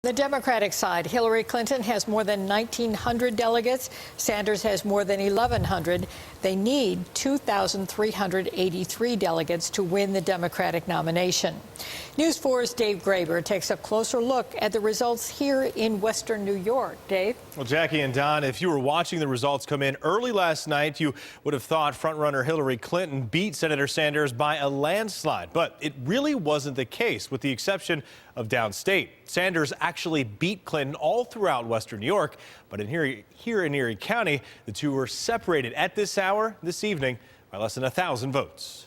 The Democratic side, Hillary Clinton has more than 1,900 delegates. Sanders has more than 1,100. They need 2,383 delegates to win the Democratic nomination. News 4's Dave Graber takes a closer look at the results here in Western New York. Dave? Well, Jackie and Don, if you were watching the results come in early last night, you would have thought frontrunner Hillary Clinton beat Senator Sanders by a landslide. But it really wasn't the case, with the exception of downstate. Sanders actually beat Clinton all throughout Western New York, but here in Erie County, the two were separated at this hour this evening by less than 1,000 votes.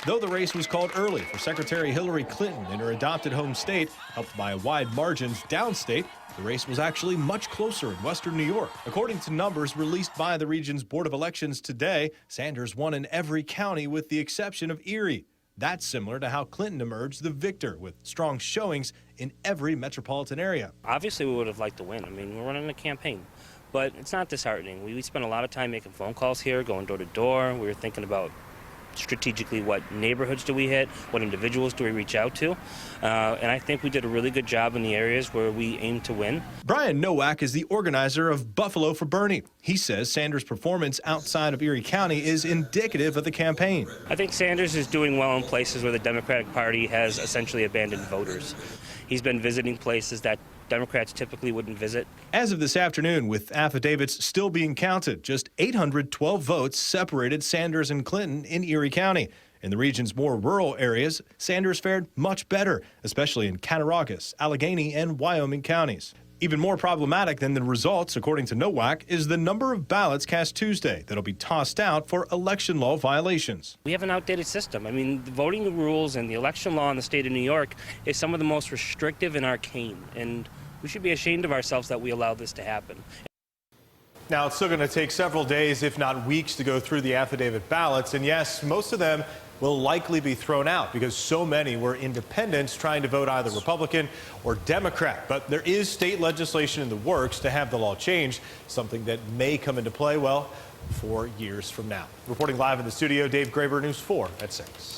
Though the race was called early for Secretary Hillary Clinton in her adopted home state, helped by a wide margin downstate, the race was actually much closer in Western New York. According to numbers released by the region's Board of Elections today, Sanders won in every county with the exception of Erie. That's similar to how Clinton emerged the victor, with strong showings in every metropolitan area. Obviously, we would have liked to win. I mean, we're running a campaign, but it's not disheartening. We spent a lot of time making phone calls here, going door to door. We were thinking about strategically what neighborhoods do we hit, what individuals do we reach out to, and I think we did a really good job in the areas where we aim to win. Brian Nowak is the organizer of Buffalo for Bernie. He says Sanders' performance outside of Erie County is indicative of the campaign. I think Sanders is doing well in places where the Democratic Party has essentially abandoned voters. He's been visiting places that Democrats typically wouldn't visit. As of this afternoon, with affidavits still being counted, just 812 votes separated Sanders and Clinton in Erie County. In the region's more rural areas, Sanders fared much better, especially in Cattaraugus, Allegheny, and Wyoming counties. Even more problematic than the results, according to Nowak, is the number of ballots cast Tuesday that'll be tossed out for election law violations. We have an outdated system. I mean, the voting rules and the election law in the state of New York is some of the most restrictive and arcane, and we should be ashamed of ourselves that we allow this to happen. Now, it's still going to take several days, if not weeks, to go through the affidavit ballots. And yes, most of them will likely be thrown out because so many were independents trying to vote either Republican or Democrat. But there is state legislation in the works to have the law changed, something that may come into play, well, 4 years from now. Reporting live in the studio, Dave Graber, News 4 at 6.